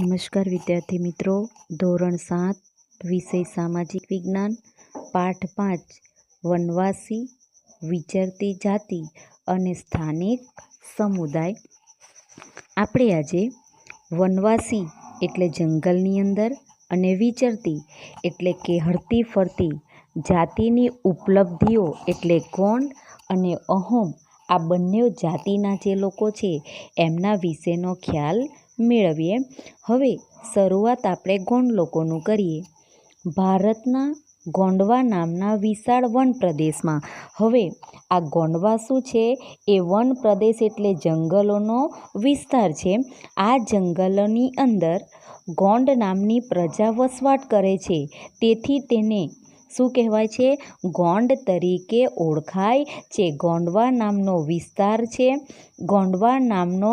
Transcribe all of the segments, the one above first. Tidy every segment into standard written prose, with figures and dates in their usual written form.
નમસ્કાર વિદ્યાર્થી મિત્રો, ધોરણ 7 વિષય સામાજિક વિજ્ઞાન, પાઠ 5 વનવાસી, વિચરતી જાતિ અને સ્થાનિક સમુદાય. આપણે આજે વનવાસી એટલે જંગલની અંદર અને વિચરતી એટલે કે હરતી ફરતી જાતિની ઉપલબ્ધિઓ એટલે ગોંડ અને અહોમ, આ બંને જાતિના જે લોકો છે એમના વિશેનો ખ્યાલ મેળવીએ. હવે શરૂઆત આપણે ગોંડ લોકોનું કરીએ. ભારતના ગોંડવા નામના વિશાળ વન પ્રદેશમાં, હવે આ ગોંડવા શું છે? એ વન પ્રદેશ એટલે જંગલોનો વિસ્તાર છે. આ જંગલોની અંદર ગોંડ નામની પ્રજા વસવાટ કરે છે. તેથી તેને શું કહેવાય છે? ગોંડ તરીકે ઓળખાય છે. ગોંડવા નામનો વિસ્તાર છે, ગોંડવા નામનો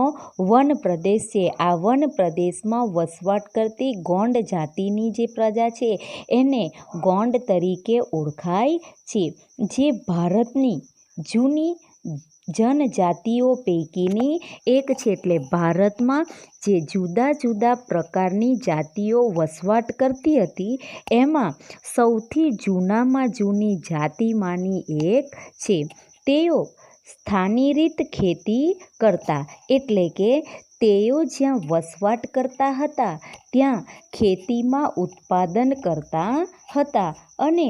વન પ્રદેશ છે. આ વન પ્રદેશમાં વસવાટ કરતી ગોંડ જાતિની જે પ્રજા છે એને ગોંડ તરીકે ઓળખાય છે, જે ભારતની જૂની જનજાતિઓ પૈકીની એક છે. એટલે ભારતમાં જે જુદા જુદા પ્રકારની જાતિઓ વસવાટ કરતી હતી એમાં સૌથી જૂનામાં જૂની જાતિમાંની એક છે. તેઓ સ્થાનિરીત ખેતી કરતા, એટલે કે તેઓ જ્યાં વસવાટ કરતા હતા ત્યાં ખેતીમાં ઉત્પાદન કરતા હતા અને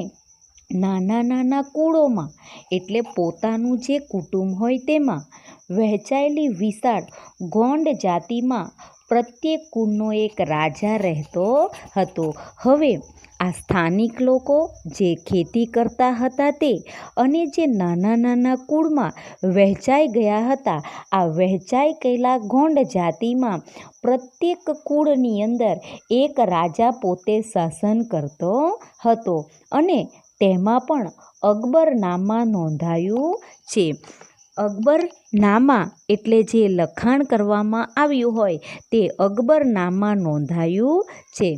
નાના નાના કુળોમાં, એટલે પોતાનું જે કુટુંબ હોય તેમાં વહેંચાયેલી વિશાળ ગોંડ જાતિમાં પ્રત્યેક કુળનો એક રાજા રહેતો હતો. હવે આ સ્થાનિક લોકો જે ખેતી કરતા હતા તે અને જે નાના નાના કુળમાં વહેંચાઈ ગયા હતા, આ વહેંચાઈ ગયેલા ગોંડ જાતિમાં પ્રત્યેક કુળની અંદર એક રાજા પોતે શાસન કરતો હતો અને તેમાં પણ અકબરનામા નોંધાયું છે. અકબરનામા એટલે જે લખાણ કરવામાં આવ્યું હોય તે અકબરનામા નોંધાયું છે.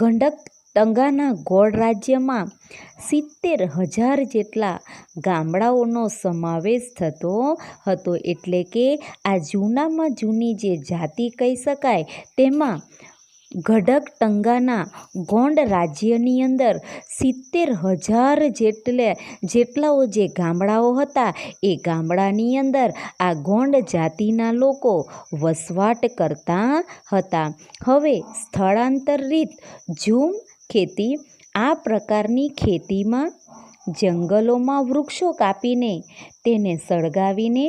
ગંડક ટંગાના ગોળ રાજ્યમાં 70,000 જેટલા ગામડાઓનો સમાવેશ થતો હતો. એટલે કે આ જૂનામાં જૂની જે જાતિ કહી શકાય તેમાં ગઢક ટંગાના ગોંડ રાજ્યની અંદર 70,000 જેટલાઓ જે ગામડાઓ હતા એ ગામડાની અંદર આ ગોંડ જાતિના લોકો વસવાટ કરતા હતા. હવે સ્થળાંતરિત ઝૂમ ખેતી, આ પ્રકારની ખેતીમાં જંગલોમાં વૃક્ષો કાપીને તેને સળગાવીને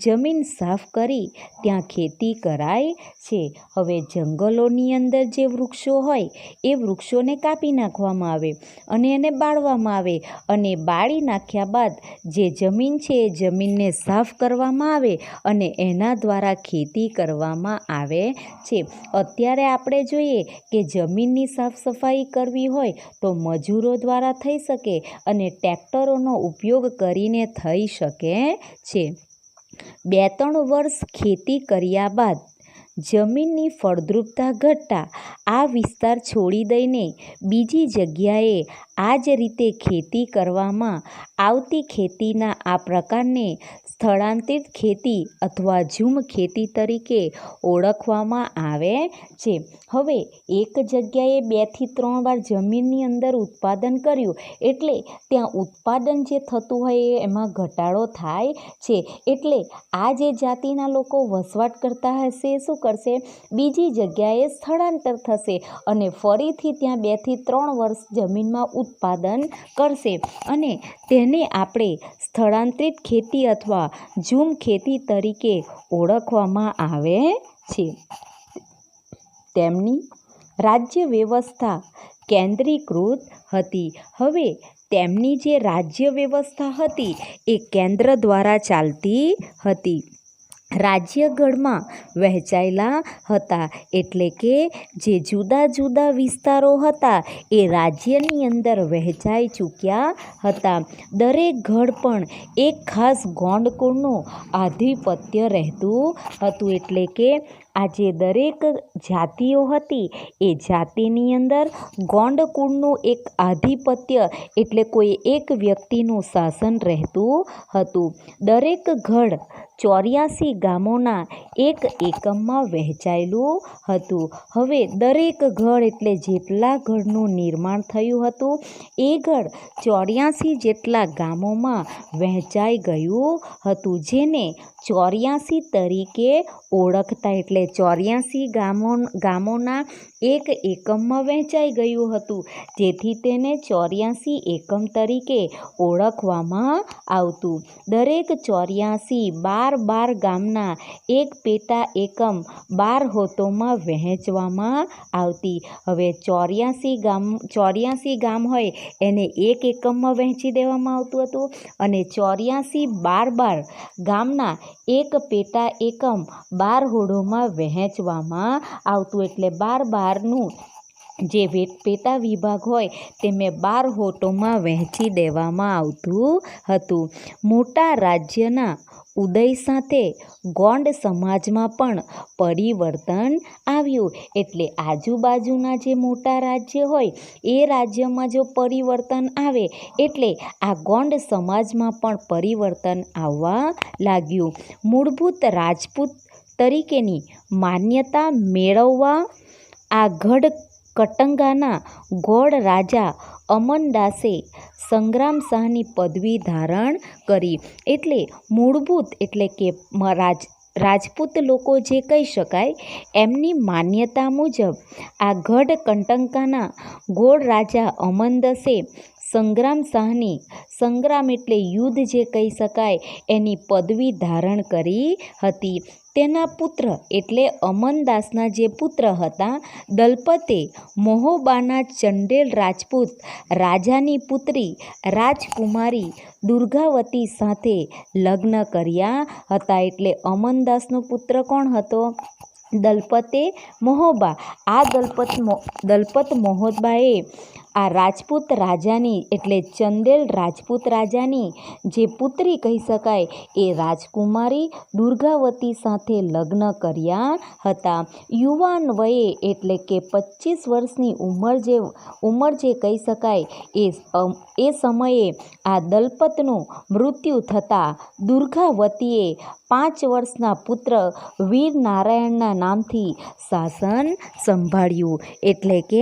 જમીન સાફ કરી ત્યાં ખેતી કરાય છે. હવે જંગલોની અંદર જે વૃક્ષો હોય એ વૃક્ષોને કાપી નાખવામાં આવે અને એને બાળવામાં આવે અને બાળી નાખ્યા બાદ જે જમીન છે એ જમીનને સાફ કરવામાં આવે અને એના દ્વારા ખેતી કરવામાં આવે છે. અત્યારે આપણે જોઈએ કે જમીનની સાફ સફાઈ કરવી હોય તો મજૂરો દ્વારા થઈ શકે અને ટ્રેક્ટરોનો ઉપયોગ કરીને થઈ શકે છે. 2-3 વર્ષ ખેતી કર્યા બાદ જમીનની ફળદ્રુપતા ઘટતા આ વિસ્તાર છોડી દઈને બીજી જગ્યાએ આ જ રીતે ખેતી કરવામાં આવતી ખેતીના આ પ્રકારને સ્થળાંતરિત ખેતી અથવા ઝૂમ ખેતી તરીકે ઓળખવામાં આવે છે. હવે એક જગ્યાએ 2 થી 3 વાર જમીનની અંદર ઉત્પાદન કર્યું એટલે ત્યાં ઉત્પાદન જે થતું હોય એમાં ઘટાડો થાય છે. એટલે આ જે જાતિના લોકો વસવાટ કરતા હશે શું કરશે? બીજી જગ્યાએ સ્થળાંતર થશે અને ફરીથી ત્યાં 2 થી 3 વર્ષ જમીનમાં ઉત્પાદન કરશે અને તેને આપણે સ્થળાંતરિત ખેતી અથવા ઝૂમ ખેતી તરીકે ઓળખવામાં આવે છે. તેમની રાજ્ય વ્યવસ્થા કેન્દ્રીકૃત હતી. હવે તેમની જે રાજ્ય વ્યવસ્થા હતી એ કેન્દ્ર દ્વારા ચાલતી હતી. રાજ્યગઢમાં વહેંચાયેલા હતા, એટલે કે જે જુદા જુદા વિસ્તારો હતા એ રાજ્યની અંદર વહેંચાઈ ચૂક્યા હતા. દરેક ગઢ પણ એક ખાસ ગોંડ કુળનું આધિપત્ય રહેતું હતું. એટલે કે આ જે દરેક જાતિઓ હતી એ જાતિની અંદર ગોંડ કુળનું એક આધિપત્ય એટલે કોઈ એક વ્યક્તિનું શાસન રહેતું હતું. દરેક ગઢ 84 ગામોના એક એકમમાં વહેંચાયેલું હતું. હવે દરેક ગઢ એટલે જેટલા ગઢનું નિર્માણ થયું હતું એ ગઢ 84 જેટલા ગામોમાં વહેંચાઈ ગયું હતું, જેને 84 તરીકે ઓળખતા. એટલે 84 ગામોના એક એકમમાં વહેંચાઈ ગયું હતું, જેથી તેને 84 એકમ તરીકે ઓળખવામાં આવતું. દરેક 84 12 ગામના એક પેટા એકમ 12 હોતોમાં વહેંચવામાં આવતી. હવે 84 ગામ હોય એને એક એકમમાં વહેંચી દેવામાં આવતું હતું અને 84 12 ગામના એક પેટા એકમ 12 હોડોમાં વહેંચવામાં આવતું. એટલે 12નું જે પેટા વિભાગ હોય તેમે 12 હોટોમાં વહેંચી દેવામાં આવતું હતું. મોટા રાજ્યના ઉદય સાથે ગોંડ સમાજમાં પણ પરિવર્તન આવ્યું. એટલે આજુબાજુના જે મોટા રાજ્ય હોય એ રાજ્યમાં જો પરિવર્તન આવે એટલે આ ગોંડ સમાજમાં પણ પરિવર્તન આવવા લાગ્યું. મૂળભૂત રાજપૂત તરીકેની માન્યતા મેળવવા આ ગઢ કટંગાના ગોળ રાજા અમનદાસે સંગ્રામ શાહની પદવી ધારણ કરી. એટલે મૂળભૂત એટલે કે રાજપૂત લોકો જે કહી શકાય એમની માન્યતા મુજબ આ ગઢ કટંગાના ગોળ રાજા અમનદાસે સંગ્રામ શાહની, સંગ્રામ એટલે યુદ્ધ જે કહી શકાય, એની પદવી ધારણ કરી હતી. તેના પુત્ર એટલે અમનદાસના જે પુત્ર હતા દલપતે મહોબાના ચંડેલ રાજપૂત રાજાની પુત્રી રાજકુમારી દુર્ગાવતી સાથે લગ્ન કર્યા હતા. એટલે અમનદાસનો પુત્ર કોણ હતો? દલપતે મહોબા. આ દલપત મહોબાએ આ રાજપૂત રાજાની એટલે ચંદેલ રાજપૂત રાજાની જે પુત્રી કહી શકાય એ રાજકુમારી દુર્ગાવતી સાથે લગ્ન કર્યા હતા. યુવાન વયે એટલે કે 25 વર્ષની ઉંમર જે કહી શકાય એ સમયે આ દલપતનું મૃત્યુ થતાં દુર્ગાવતીએ 5 વર્ષના પુત્ર વીર નારાયણના નામથી શાસન સંભાળ્યું. એટલે કે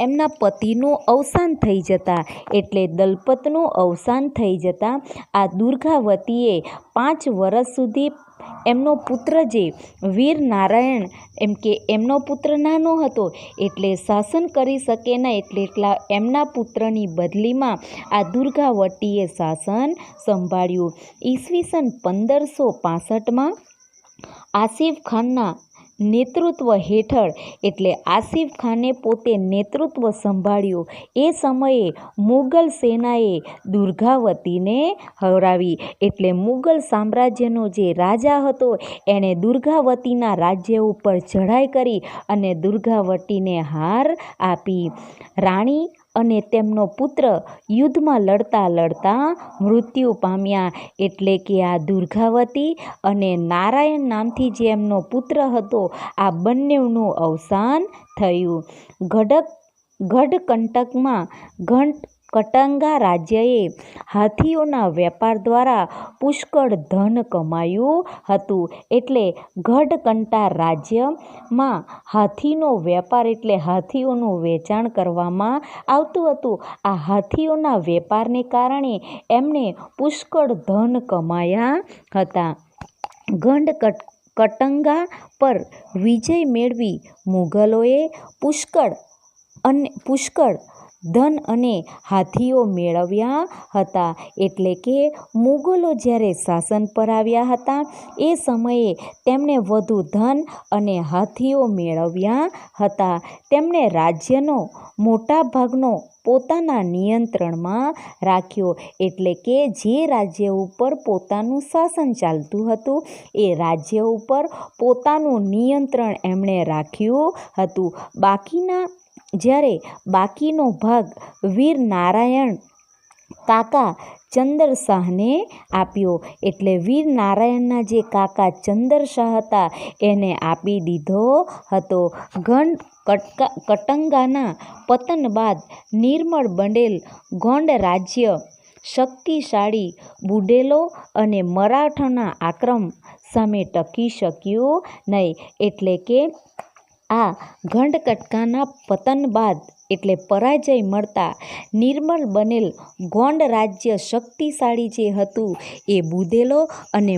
એમના પતિનું અવસાન થઈ જતાં એટલે દલપતનું અવસાન થઈ જતાં આ દુર્ગાવતીએ 5 વર્ષ સુધી એમનો પુત્ર જે વીર નારાયણ એમ કે એમનો પુત્ર નાનો હતો એટલે શાસન કરી શકે નહીં, એટલે એમના પુત્રની બદલીમાં આ દુર્ગાવતીએ શાસન સંભાળ્યું. ઈસવીસન 1565માં આસિફ ખાનના નેતૃત્વ હેઠળ એટલે આસિફ ખાને પોતે નેતૃત્વ સંભાળ્યું. એ સમયે મુગલ સેનાએ દુર્ગાવતીને હરાવી. એટલે મુગલ સામ્રાજ્યનો જે રાજા હતો એણે દુર્ગાવતીના રાજ્ય ઉપર ચઢાઈ કરી અને દુર્ગાવતીને હાર આપી. રાણી અને તેમનો પુત્ર યુદ્ધમાં લડતા મૃત્યુ પામ્યા. એટલે કે આ દુર્ગાવતી અને નારાયણ નામથી જે એમનો પુત્ર હતો આ બંનેનું અવસાન થયું. ગઢકંટકમાં કટંગા રાજ્યએ હાથીઓના વેપાર દ્વારા પુષ્કળ ધન કમાયું હતું. એટલે ગઢકંટા રાજ્યમાં હાથીનો વેપાર એટલે હાથીઓનું વેચાણ કરવામાં આવતું હતું. આ હાથીઓના વેપારને કારણે એમણે પુષ્કળ ધન કમાયા હતા. કટંગા પર વિજય મેળવી મુગલોએ પુષ્કળ ધન અને હાથીઓ મેળવ્યા હતા. એટલે કે મુગલો જ્યારે શાસન પર આવ્યા હતા એ સમયે તેમણે વધુ ધન અને હાથીઓ મેળવ્યા હતા. તેમણે રાજ્યનો મોટા ભાગનો પોતાના નિયંત્રણમાં રાખ્યો. એટલે કે જે રાજ્ય ઉપર પોતાનું શાસન ચાલતું હતું એ રાજ્ય ઉપર પોતાનું નિયંત્રણ એમણે રાખ્યું હતું. બાકીનો ભાગ વીર નારાયણ કાકા ચંદરશાહને આપ્યો. એટલે વીર નારાયણના જે કાકા ચંદરશાહ હતા એને આપી દીધો હતો. કટંગાના પતન બાદ નિર્મળ બનેલ ગોંડ રાજ્ય શક્તિશાળી બુડેલો અને મરાઠાના આક્રમણ સામે ટકી શક્યું નહીં. એટલે કે આ ગઢકટકાના પતન બાદ એટલે પરાજય મળતા નિર્મળ બનેલ ગોંડ રાજ્ય શક્તિશાળી જે હતું એ બુદેલો અને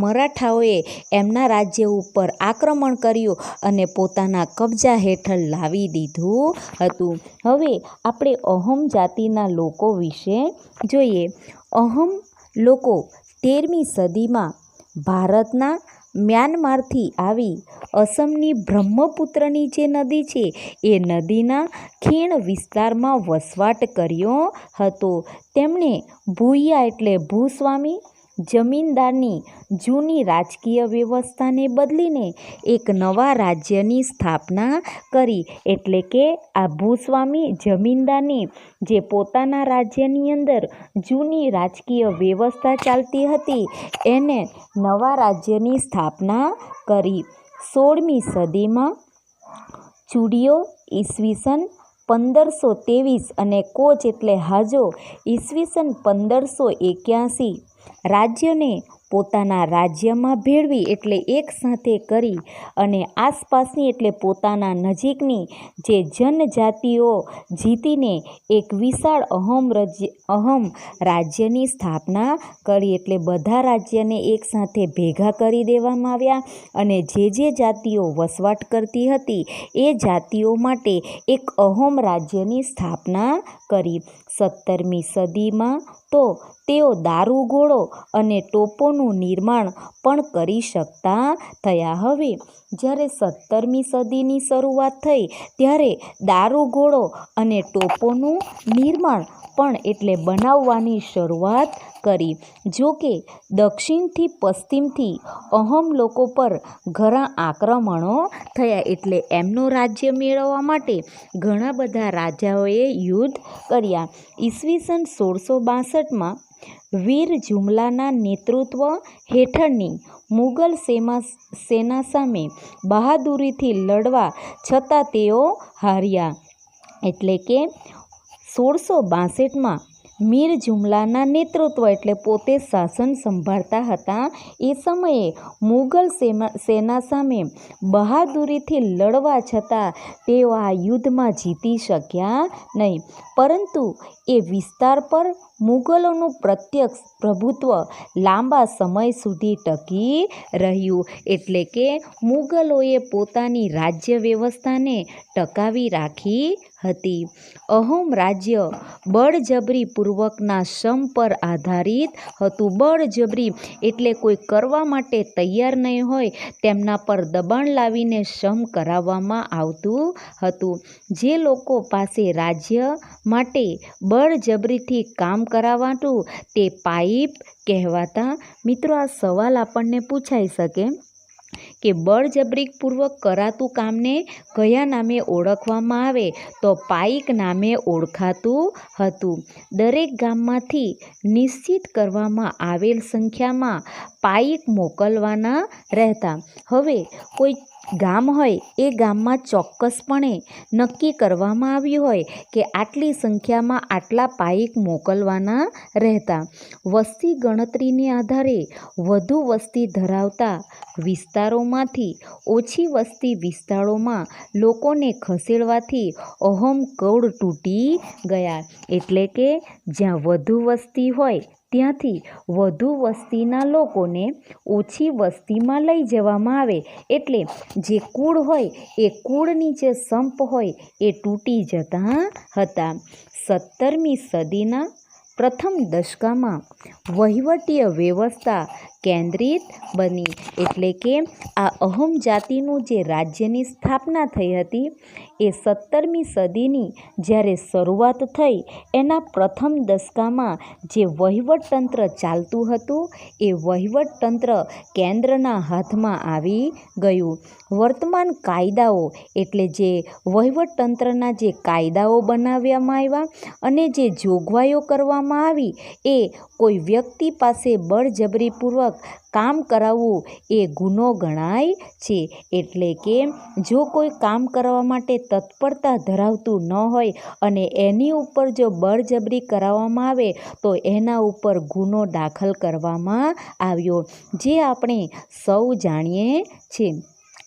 મરાઠાઓએ એમના રાજ્ય ઉપર આક્રમણ કર્યું અને પોતાના કબજા હેઠળ લાવી દીધું હતું. હવે આપણે અહોમ જાતિના લોકો વિશે જોઈએ. અહોમ લોકો 13મી સદીમાં ભારતના મ્યાનમારથી આવી અસમની બ્રહ્મપુત્રની જે નદી છે એ નદીના ખીણ વિસ્તારમાં વસવાટ કર્યો હતો. તેમણે ભૂયા એટલે ભૂસ્વામી જમીનદારની જૂની રાજકીય વ્યવસ્થાને બદલીને એક નવા રાજ્યની સ્થાપના કરી. એટલે કે આ ભૂસ્વામી જમીનદારની જે પોતાના રાજ્યની અંદર જૂની રાજકીય વ્યવસ્થા ચાલતી હતી એને નવા રાજ્યની સ્થાપના કરી. 16મી સદીમાં ચૂડિયો ઈસવીસન 1523 અને કોચ એટલે હાજો ઈસવીસન 1581 રાજ્યને પોતાના રાજ્યમાં ભેળવી એટલે એક સાથે કરી અને આસપાસની એટલે પોતાના નજીકની જે જનજાતિઓ જીતીને એક વિશાળ અહોમ રાજ્યની સ્થાપના કરી. એટલે બધા રાજ્યને એક સાથે ભેગા કરી દેવામાં આવ્યા અને જે જાતિઓ વસવાટ કરતી હતી એ જાતિઓ માટે એક અહોમ રાજ્યની સ્થાપના કરી. 17મી સદીમાં તો તેઓ દારૂગોળો અને ટોપોનું નિર્માણ પણ કરી શકતા થયા. હવે જ્યારે 17મી સદીની શરૂઆત થઈ ત્યારે દારૂગોળો અને ટોપોનું નિર્માણ પણ એટલે બનાવવાની શરૂઆત કરી. જો કે દક્ષિણથી પશ્ચિમથી અહોમ લોકો પર ઘણા આક્રમણો થયા. એટલે એમનું રાજ્ય મેળવવા માટે ઘણા બધા રાજાઓએ યુદ્ધ કર્યા. ઈસવીસન 1662માં વીર જુમલાના નેતૃત્વ હેઠળની મુગલ સેના સામે બહાદુરીથી લડવા છતાં તેઓ હાર્યા. એટલે કે 1662માં મીર જુમલાના નેતૃત્વ એટલે પોતે શાસન સંભાળતા હતા એ સમયે મુગલ સેના સામે બહાદુરીથી લડવા છતાં તેઓ આ યુદ્ધમાં જીતી શક્યા નહીં. પરંતુ એ વિસ્તાર પર મુગલોનું પ્રત્યક્ષ પ્રભુત્વ લાંબા સમય સુધી ટકી રહ્યું. એટલે કે મુગલોએ પોતાની રાજ્ય વ્યવસ્થાને ટકાવી રાખી હતી. અહોમ રાજ્ય બળજબરીપૂર્વકના શ્રમ પર આધારિત હતું. બળજબરી એટલે કોઈ કરવા માટે તૈયાર નહીં હોય તેમના પર દબાણ લાવીને શ્રમ કરાવવામાં આવતું હતું. જે લોકો પાસે રાજ્ય માટે બળજબરીથી કામ કરાવાતું તે પાઇપ કહેવાતા. મિત્રો, આ સવાલ આપણને પૂછાઈ શકે કે બળજબરીપૂર્વક કરાતું કામને કયા નામે ઓળખવામાં આવે તો પાઈક નામે ઓળખાતું હતું. દરેક ગામમાંથી નિશ્ચિત કરવામાં આવેલ સંખ્યામાં પાઈક મોકલવાના રહેતા. હવે કોઈ ગામ હોય એ ગામમાં ચોક્કસપણે નક્કી કરવામાં આવ્યું હોય કે આટલી સંખ્યામાં આટલા પાઈક મોકલવાના રહેતા. વસ્તી ગણતરીને આધારે વધુ વસ્તી ધરાવતા વિસ્તારોમાંથી ઓછી વસ્તી વિસ્તારોમાં લોકોને ખસેડવાથી અહોમ કૌડ તૂટી ગયા. એટલે કે જ્યાં વધુ વસ્તી હોય ત્યાંથી વધુ વસ્તીના લોકોને ઓછી વસ્તીમાં લઈ જવામાં આવે. એટલે જે કુળ હોય એ કુળની જે સંપ હોય એ તૂટી જતા હતા. 17મી સદીના પ્રથમ દશકમાં વહીવટીય વ્યવસ્થા કેન્દ્રિત બની. એટલે કે આ અહમ જાતિનું જે રાજ્યની સ્થાપના થઈ હતી એ 17મી સદીની જ્યારે શરૂઆત થઈ એના પ્રથમ દશકામાં જે વહીવટતંત્ર ચાલતું હતું એ વહીવટતંત્ર કેન્દ્રના હાથમાં આવી ગયું. વર્તમાન કાયદાઓ એટલે જે વહીવટતંત્રના જે કાયદાઓ બનાવવામાં આવ્યા અને જે જોગવાઈઓ કરવામાં આવી એ કોઈ વ્યક્તિ પાસે બળજબરીપૂર્વક કામ કરાવવું એ ગુનો ગણાય છે. એટલે કે જો કોઈ કામ કરવા માટે તત્પરતા ધરાવતું ન હોય અને એની ઉપર જો બળજબરી કરાવવામાં આવે તો એના ઉપર ગુનો દાખલ કરવામાં આવ્યો, જે આપણે સૌ જાણીએ છીએ.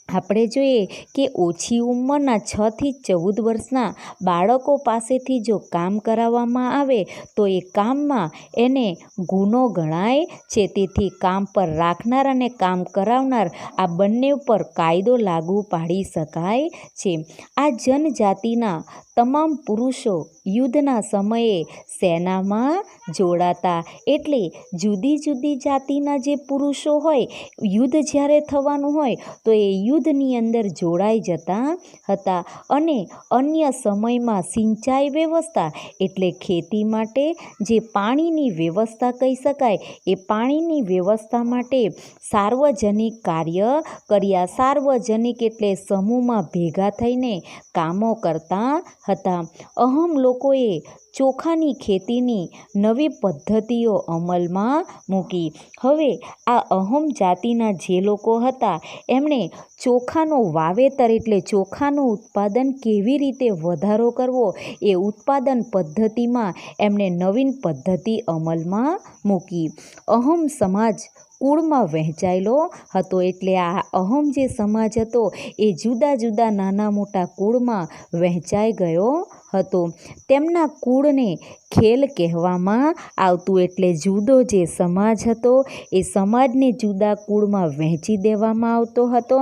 આપણે જોઈએ કે ઓછી ઉંમરના 6 થી 14 વર્ષના બાળકો પાસેથી જો કામ કરાવવામાં આવે તો એ કામમાં એને ગુનો ગણાય છે. તેથી કામ પર રાખનાર અને કામ કરાવનાર આ બંને ઉપર કાયદો લાગુ પાડી શકાય છે. આ જનજાતિના તમામ પુરુષો યુદ્ધના સમયે સેનામાં જોડાતા. એટલે જુદી જુદી જાતિના જે પુરુષો હોય યુદ્ધ જ્યારે થવાનું હોય તો એ યુદ્ધની અંદર જોડાઈ જતા હતા. અને અન્ય સમયમાં સિંચાઈ વ્યવસ્થા એટલે ખેતી માટે જે પાણીની વ્યવસ્થા કહી શકાય એ પાણીની વ્યવસ્થા માટે સાર્વજનિક કાર્ય કર્યા. સાર્વજનિક એટલે સમૂહમાં ભેગા થઈને કામો કરતા હતા. અહમ લોકોએ ચોખાની ખેતીની નવી પદ્ધતિઓ અમલમાં મૂકી. હવે આ અહમ જાતિના જે લોકો હતા એમણે ચોખાનું વાવેતર એટલે ચોખાનું ઉત્પાદન કેવી રીતે વધારો કરવો એ ઉત્પાદન પદ્ધતિમાં એમણે નવીન પદ્ધતિ અમલમાં મૂકી. અહમ સમાજ કુળમાં વહેંચાયેલો હતો. એટલે આ અહમ જે સમાજ હતો એ જુદા જુદા નાના મોટા કુળમાં વહેંચાઈ ગયો હતો. તેમના કુળને ખેલ કહેવામાં આવતું. એટલે જુદો જે સમાજ હતો એ સમાજને જુદા કુળમાં વહેંચી દેવામાં આવતો હતો.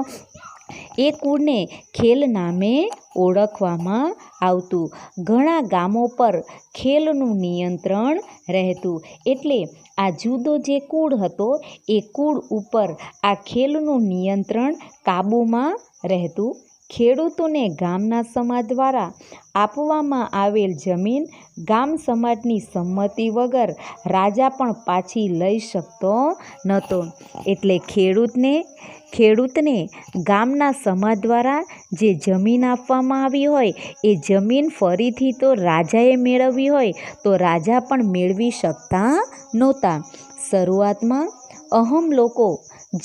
એ કુળને ખેલ નામે ઓળખવામાં આવતું. ઘણા ગામો પર ખેલનું નિયંત્રણ રહેતું. એટલે આ જુદો જે કુળ હતો એ કુળ ઉપર આ ખેલનું નિયંત્રણ કાબૂમાં રહેતું. ખેડૂતોને ગામના સમાજ દ્વારા આપવામાં આવેલ જમીન ગામ સમાજની સંમતિ વગર રાજા પણ પાછી લઈ શકતો નહોતો. એટલે ખેડૂતને ગામના સમાજ દ્વારા જે જમીન આપવામાં આવી હોય એ જમીન ફરીથી તો રાજાએ મેળવવી હોય તો રાજા પણ મેળવી શકતા નહોતા. શરૂઆતમાં અહમ લોકો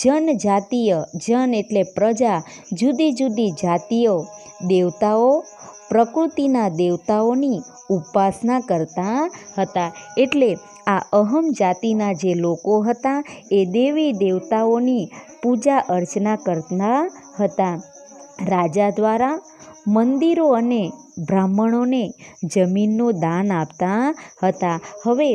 જનજાતીય જન એટલે પ્રજા જુદી જુદી જાતિઓ દેવતાઓ પ્રકૃતિના દેવતાઓની ઉપાસના કરતા હતા. એટલે આ અહમ જાતિના જે લોકો હતા એ દેવી દેવતાઓની પૂજા અર્ચના કરતા હતા. રાજા દ્વારા મંદિરો અને બ્રાહ્મણોને જમીનનું દાન આપતા હતા. હવે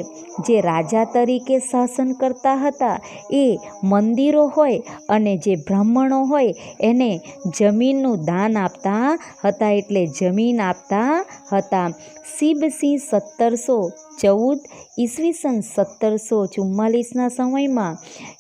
જે રાજા તરીકે શાસન કરતા હતા એ મંદિરો હોય અને જે બ્રાહ્મણો હોય એને જમીનનું દાન આપતા હતા. એટલે જમીન આપતા હતા. શિબસિંહ 1714 ઈસવીસન 1744ના સમયમાં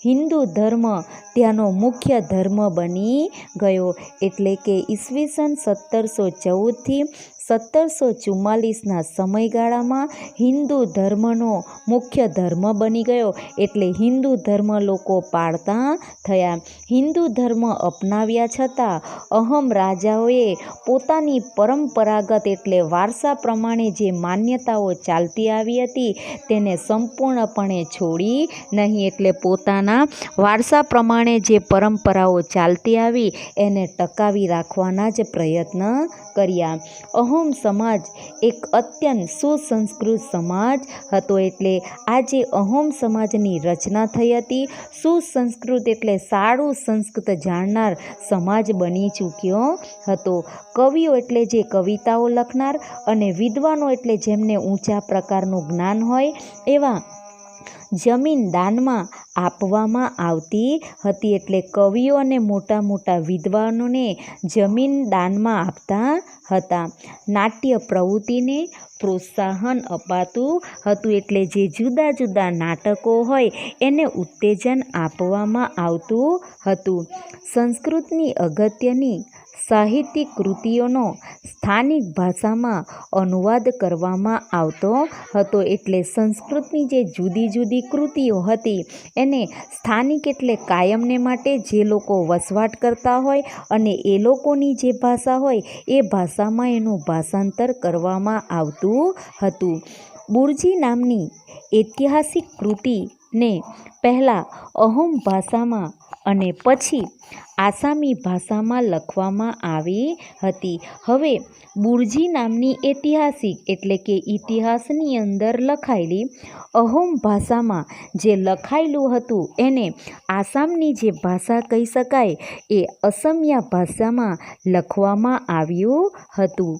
હિન્દુ ધર્મ ત્યાંનો મુખ્ય ધર્મ બની ગયો. એટલે કે ઈસવીસન 1714થી 1744ના સમયગાળામાં હિન્દુ ધર્મનો મુખ્ય ધર્મ બની ગયો. એટલે હિન્દુ ધર્મ લોકો પાળતા થયા. હિન્દુ ધર્મ અપનાવ્યા છતાં અહમ રાજાઓએ પોતાની પરંપરાગત એટલે વારસા પ્રમાણે જે માન્યતાઓ ચાલતી આવી હતી તેને સંપૂર્ણપણે છોડી નહીં. એટલે પોતાના વારસા પ્રમાણે જે પરંપરાઓ ચાલતી આવી એને ટકાવી રાખવાના જ પ્રયત્ન કર્યા. અહમ સમાજ એક અત્યંત સુસંસ્કૃત સમાજ હતો. એટલે આ જે અહમ સમાજની રચના થઈ હતી સુસંસ્કૃત એટલે સારું સંસ્કૃત જાણનાર સમાજ બની ચૂક્યો હતો. કવિઓ એટલે જે કવિતાઓ લખનાર અને વિદ્વાનો એટલે જેમને ઊંચા પ્રકારનું જ્ઞાન હોય એવા જમીન દાનમાં આપવામાં આવતી હતી. એટલે કવિઓ અને મોટા મોટા વિદ્વાનોને જમીન દાનમાં આપતા હતા. નાટ્ય પ્રવૃત્તિને પ્રોત્સાહન અપાતું હતું. એટલે જે જુદા જુદા નાટકો હોય એને ઉત્તેજન આપવામાં આવતું હતું. સંસ્કૃતની અગત્યની સાહિત્યિક કૃતિઓનો સ્થાનિક ભાષામાં અનુવાદ કરવામાં આવતો હતો. એટલે સંસ્કૃતની જે જુદી જુદી કૃતિઓ હતી એને સ્થાનિક એટલે કાયમને માટે જે લોકો વસવાટ કરતા હોય અને એ લોકોની જે ભાષા હોય એ ભાષામાં એનું ભાષાંતર કરવામાં આવતું હતું. બુર્જી નામની ઐતિહાસિક કૃતિને પહેલાં અહોમ ભાષામાં અને પછી આસામી ભાષામાં લખવામાં આવી હતી. હવે બુર્જી નામની ઐતિહાસિક એટલે કે ઇતિહાસની અંદર લખાયેલી અહોમ ભાષામાં જે લખાયેલું હતું એને આસામની જે ભાષા કહી શકાય એ અસમિયા ભાષામાં લખવામાં આવ્યું હતું.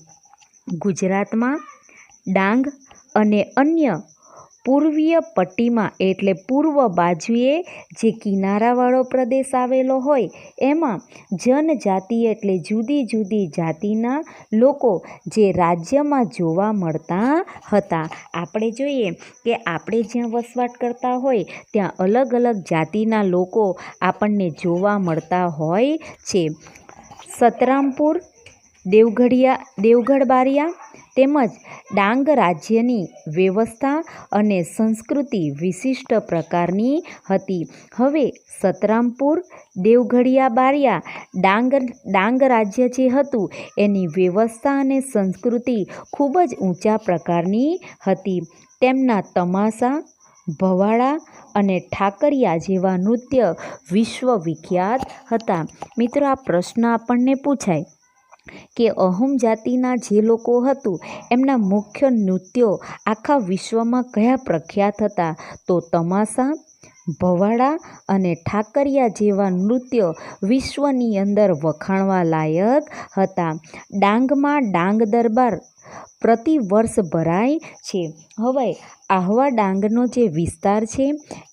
ગુજરાતમાં ડાંગ અને અન્ય પૂર્વીય પટ્ટીમાં એટલે પૂર્વ બાજુએ જે કિનારાવાળો પ્રદેશ આવેલો હોય એમાં જનજાતિ એટલે જુદી જુદી જાતિના લોકો જે રાજ્યમાં જોવા મળતા હતા. આપણે જોઈએ કે આપણે જ્યાં વસવાટ કરતા હોય ત્યાં અલગ અલગ જાતિના લોકો આપણને જોવા મળતા હોય છે. સતરામપુર, દેવગઢ બારિયા તેમજ ડાંગ રાજ્યની વ્યવસ્થા અને સંસ્કૃતિ વિશિષ્ટ પ્રકારની હતી. હવે સતરામપુર, દેવગઢિયા બારિયા ડાંગ રાજ્ય જે હતું એની વ્યવસ્થા અને સંસ્કૃતિ ખૂબ જ ઊંચા પ્રકારની હતી. તેમના તમાશા, ભવાડા અને ઠાકરિયા જેવા નૃત્ય વિશ્વવિખ્યાત હતા. મિત્રો, આ પ્રશ્ન આપણને પૂછાય કે અહોમ જાતિના જે લોકો હતું એમના મુખ્ય નૃત્યો આખા વિશ્વમાં કયા પ્રખ્યાત હતા? તો તમાશા, ભવાડા અને ઠાકરિયા જેવા નૃત્યો વિશ્વની અંદર વખાણવા લાયક હતા. ડાંગમાં ડાંગ દરબાર પ્રતિ વર્ષ ભરાય છે. હવે આહવા ડાંગનો જે વિસ્તાર છે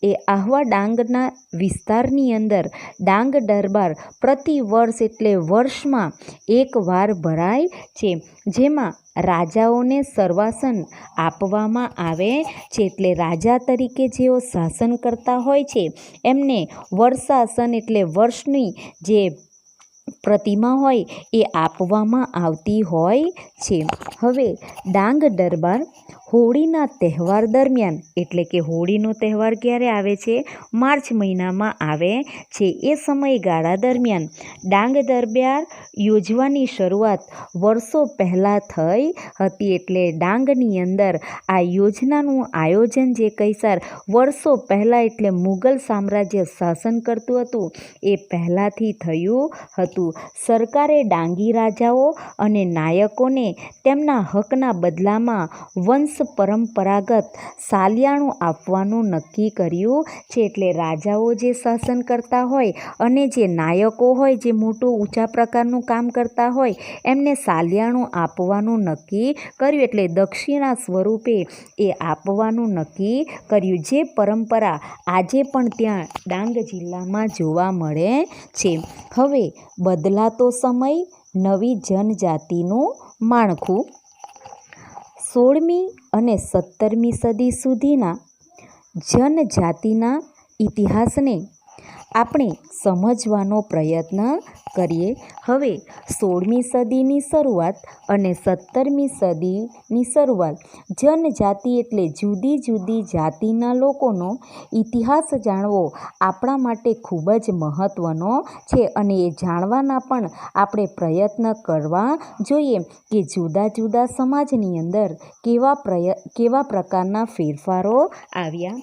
એ આહવા ડાંગના વિસ્તારની અંદર ડાંગ દરબાર પ્રતિ વર્ષ એટલે વર્ષમાં એક વાર ભરાય છે. જેમાં રાજાઓને સરવાસન આપવામાં આવે છે. એટલે રાજા તરીકે જેઓ શાસન કરતા હોય છે એમને વર્ષાસન એટલે વર્ષની જે પ્રતિમા હોય એ આપવામાં આવતી હોય છે. હવે ડાંગ દરબાર હોળીના તહેવાર દરમિયાન એટલે કે હોળીનો તહેવાર ક્યારે આવે છે? માર્ચ મહિનામાં આવે છે. એ સમયગાળા દરમિયાન ડાંગ દરબાર યોજવાની શરૂઆત વર્ષો પહેલાં થઈ હતી. એટલે ડાંગની અંદર આ યોજનાનું આયોજન જે કૈસાર વર્ષો પહેલાં એટલે મુગલ સામ્રાજ્ય શાસન કરતું હતું એ પહેલાંથી થયું હતું. સરકારે ડાંગી રાજાઓ અને નાયકોને તેમના હકના બદલામાં વંશ પરંપરાગત સાલિયાણું આપવાનું નક્કી કર્યું છે. એટલે રાજાઓ જે શાસન કરતા હોય અને જે નાયકો હોય જે મોટું ઊંચા પ્રકારનું કામ કરતા હોય એમને સાલિયાણું આપવાનું નક્કી કર્યું. એટલે દક્ષિણા સ્વરૂપે એ આપવાનું નક્કી કર્યું. જે પરંપરા આજે પણ ત્યાં ડાંગ જિલ્લામાં જોવા મળે છે. હવે બદલાતો સમય, નવી જનજાતિનું માળખું. 16મી અને 17મી સદી સુધીના જનજાતિના ઇતિહાસને આપણે સમજવાનો પ્રયત્ન કરીએ. હવે 16મી સદીની શરૂઆત અને 17મી સદીની શરૂઆત. જનજાતિ એટલે જુદી જુદી જાતિના લોકોનો ઇતિહાસ જાણવો આપણા માટે ખૂબ જ મહત્ત્વનો છે અને એ જાણવાના પણ આપણે પ્રયત્ન કરવા જોઈએ કે જુદા જુદા સમાજની અંદર કેવા પ્રકારના ફેરફારો આવ્યા.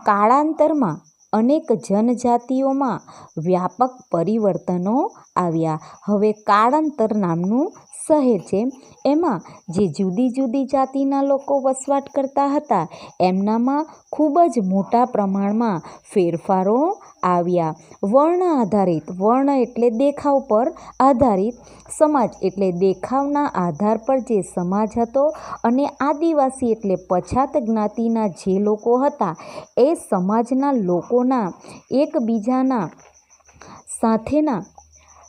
કાળાંતરમાં અનેક જનજાતિઓમાં વ્યાપક પરિવર્તનો આવ્યા. હવે કાળાંતર નામનું શહેર છે એમાં જે જુદી જુદી જાતિના લોકો વસવાટ કરતા હતા એમનામાં ખૂબ જ મોટા પ્રમાણમાં ફેરફારો આવ્યા. વર્ણ આધારિત, વર્ણ એટલે દેખાવ પર આધારિત, સમાજ એટલે દેખાવના આધાર પર જે સમાજ હતો, અને આદિવાસી એટલે પછાત જ્ઞાતિના જે લોકો હતા એ સમાજના લોકોના એકબીજાના સાથેના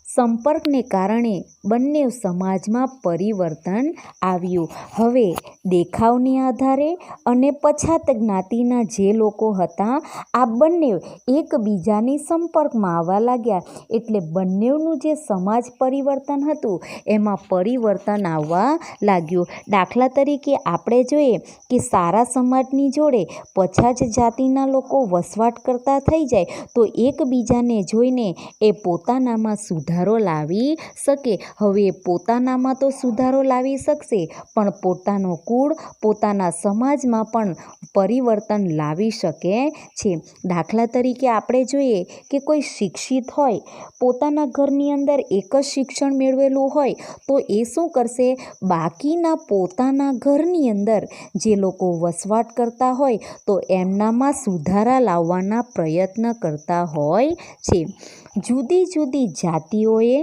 સંપર્કને કારણે બંને સમાજમાં પરિવર્તન આવ્યું. હવે દેખાવને આધારે અને પછાત જ્ઞાતિના જે લોકો હતા આ બંને એકબીજાની સંપર્કમાં આવવા લાગ્યા, એટલે બંનેનું જે સમાજ પરિવર્તન હતું એમાં પરિવર્તન આવવા લાગ્યું. દાખલા તરીકે આપણે જોઈએ કે સારા સમાજની જોડે પછાત જાતિના લોકો વસવાટ કરતા થઈ જાય તો એકબીજાને જોઈને એ પોતાનામાં સુધારો લાવી શકે. હવે પોતાનામાં તો સુધારો લાવી શકશે, પણ પોતાનો કુળ, પોતાના સમાજમાં પણ પરિવર્તન લાવી શકે છે. દાખલા તરીકે આપણે જોઈએ કે કોઈ શિક્ષિત હોય, પોતાના ઘરની અંદર એક જ શિક્ષણ મેળવેલું હોય તો એ શું કરશે, બાકીના પોતાના ઘરની અંદર જે લોકો વસવાટ કરતા હોય તો એમનામાં સુધારા લાવવાના પ્રયત્ન કરતા હોય છે. જુદી જુદી જાતિઓએ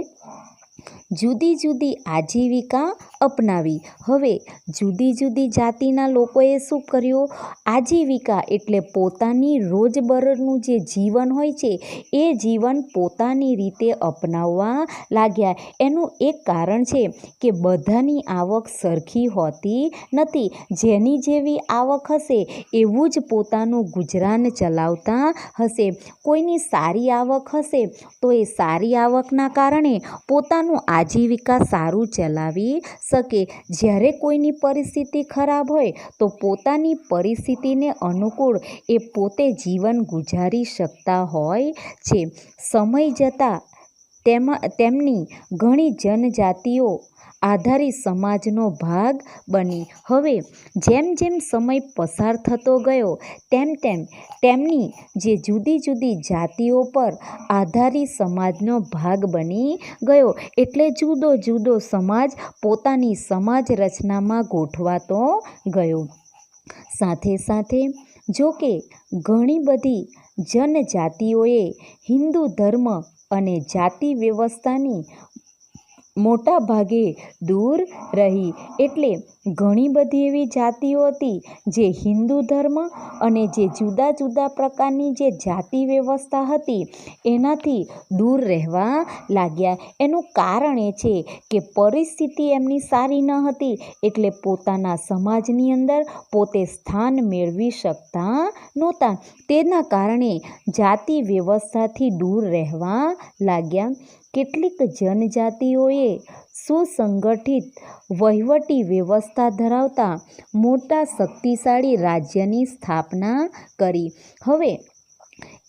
જુદી જુદી આજીવિકા અપનાવી. હવે જુદી જુદી જાતિના લોકોએ શું કર્યું, આજીવિકા એટલે પોતાની રોજબરોજનું જે જીવન હોય છે એ જીવન પોતાની રીતે અપનાવવા લાગ્યા. એનું એક કારણ છે કે બધાની આવક સરખી હોતી નથી. જેની જેવી આવક હશે એવું જ પોતાનું ગુજરાન ચલાવતા હશે. કોઈની સારી આવક હશે તો એ સારી આવકના કારણે પોતાનું આજીવિકા સારું ચલાવી શકે. જ્યારે કોઈની પરિસ્થિતિ ખરાબ હોય તો પોતાની પરિસ્થિતિને અનુકૂળ એ પોતે જીવન ગુજારી શકતા હોય છે. સમય જતાં તેમની ઘણી જનજાતિઓ આધારિત સમાજનો ભાગ બની. હવે જેમ જેમ સમય પસાર થતો ગયો તેમ તેમ તેમની જે જુદી જુદી જાતિઓ પર આધારિત સમાજનો ભાગ બની ગયો, એટલે જુદો જુદો સમાજ પોતાની સમાજ રચનામાં ગોઠવાતો ગયો. સાથે સાથે જો કે ઘણી બધી જનજાતિઓએ હિન્દુ ધર્મ અને જાતિ વ્યવસ્થાની મોટા ભાગે દૂર રહી. એટલે ઘણી બધી એવી જાતિઓ હતી જે હિન્દુ ધર્મ અને જે જુદા જુદા પ્રકારની જે જાતિ વ્યવસ્થા હતી એનાથી દૂર રહેવા લાગ્યા. એનું કારણ એ છે કે પરિસ્થિતિ એમની સારી ન હતી, એટલે પોતાના સમાજની અંદર પોતે સ્થાન મેળવી શકતા નહોતા. તેના કારણે જાતિ વ્યવસ્થાથી દૂર રહેવા લાગ્યા. કેટલીક જનજાતિઓએ સુસંગઠિત વહીવટી વ્યવસ્થા ધરાવતા મોટા શક્તિશાળી રાજ્યની સ્થાપના કરી. હવે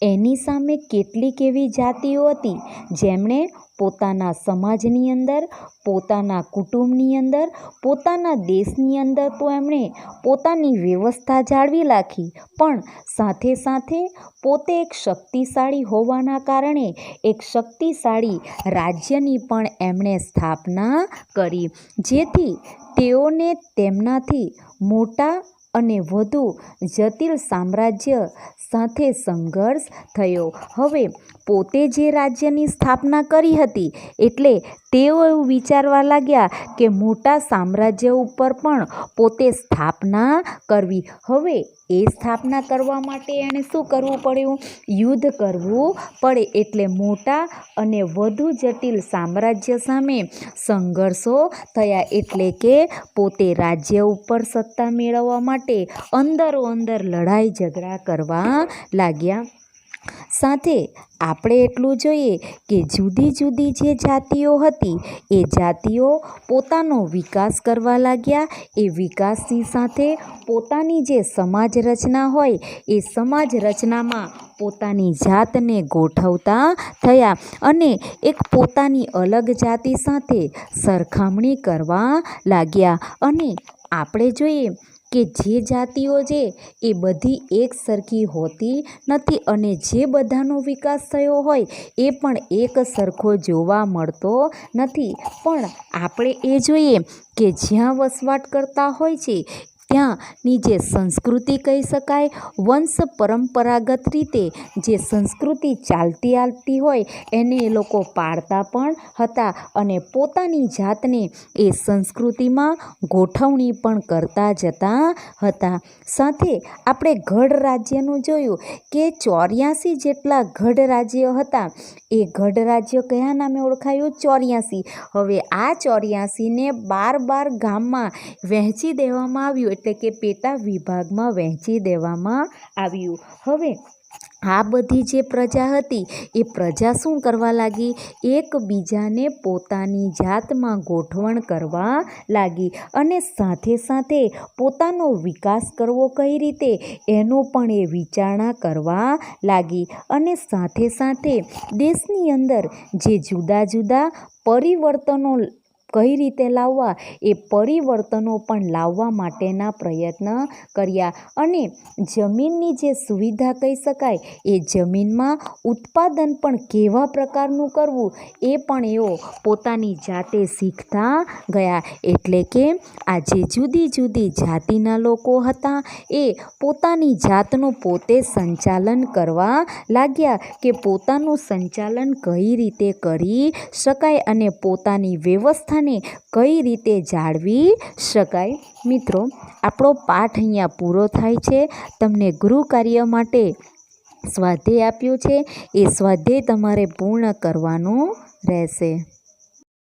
એની સામે કેટલીક એવી જાતિઓ હતી જેમણે પોતાના સમાજની અંદર, પોતાના કુટુંબની અંદર, પોતાના દેશની અંદર તો એમણે પોતાની વ્યવસ્થા જાળવી રાખી, પણ સાથે સાથે પોતે એક શક્તિશાળી હોવાના કારણે એક શક્તિશાળી રાજ્યની પણ એમણે સ્થાપના કરી, જેથી તેઓને તેમનાથી મોટા અને વધુ જટિલ સામ્રાજ્ય સાથે સંઘર્ષ થયો. હવે પોતે જે રાજ્યની સ્થાપના કરી હતી એટલે તેઓ એવું વિચારવા લાગ્યા કે મોટા સામ્રાજ્ય ઉપર પણ પોતે સ્થાપના કરવી. હવે એ સ્થાપના કરવા માટે એણે શું કરવું પડ્યું, યુદ્ધ કરવું પડે. એટલે મોટા અને વધુ જટિલ સામ્રાજ્ય સામે સંઘર્ષો થયા. એટલે કે પોતે રાજ્ય ઉપર સત્તા મેળવવા માટે અંદરો અંદર લડાઈ ઝઘડા કરવા લાગ્યા. સાથે આપણે એટલું જોઈએ કે જુદી જુદી જે જાતિઓ હતી એ જાતિઓ પોતાનો વિકાસ કરવા લાગ્યા. એ વિકાસની સાથે પોતાની જે સમાજ રચના હોય એ સમાજ રચનામાં પોતાની જાતને ગોઠવતા થયા અને એક પોતાની અલગ જાતિ સાથે સરખામણી કરવા લાગ્યા. અને આપણે જોઈએ કે જે જાતિઓ છે એ બધી એક સરખી હોતી નથી, અને જે બધાનો વિકાસ થયો હોય એ પણ એક સરખો જોવા મળતો નથી. પણ આપણે એ જોઈએ કે જ્યાં વસવાટ કરતા હોય છે ત્યાંની જે સંસ્કૃતિ કહી શકાય, વંશ પરંપરાગત રીતે જે સંસ્કૃતિ ચાલતી આવતી હોય એને એ લોકો પાળતા પણ હતા અને પોતાની જાતને એ સંસ્કૃતિમાં ગોઠવણી પણ કરતા જતા હતા. સાથે આપણે ગઢ રાજ્યનું જોયું કે 84 જેટલા ગઢ રાજ્યો હતા. એ ગઢ રાજ્ય કયા નામે ઓળખાયું? 84. હવે આ 84ને 12 ગામમાં વહેંચી દેવામાં આવ્યું, એટલે કે પેટા વિભાગમાં વહેંચી દેવામાં આવ્યું. હવે આ બધી જે પ્રજા હતી એ પ્રજા શું કરવા લાગી? એકબીજાને પોતાની જાતમાં ગોઠવણ કરવા લાગી અને સાથે સાથે પોતાનો વિકાસ કરવો કઈ રીતે એનો પણ એ વિચારણા કરવા લાગી. અને સાથે સાથે દેશની અંદર જે જુદા જુદા પરિવર્તનો કઈ રીતે લાવવા એ પરિવર્તનો પણ લાવવા માટેના પ્રયત્ન કર્યા. અને જમીનની જે સુવિધા કહી શકાય એ જમીનમાં ઉત્પાદન પણ કેવા પ્રકારનું કરવું એ પણ એઓ પોતાની જાતે શીખતા ગયા. એટલે કે આ જે જુદી જુદી જાતિના લોકો હતા એ પોતાની જાતનું પોતે સંચાલન કરવા લાગ્યા કે પોતાનું સંચાલન કઈ રીતે કરી શકાય અને પોતાની વ્યવસ્થાને કઈ રીતે જાળવી શકાય. મિત્રો, આપણો પાઠ અહીંયા પૂરો થાય છે. તમને ગૃહ કાર્ય માટે સ્વાધ્યાય આપ્યો છે, એ સ્વાધ્યાય તમારે પૂર્ણ કરવાનો રહેશે.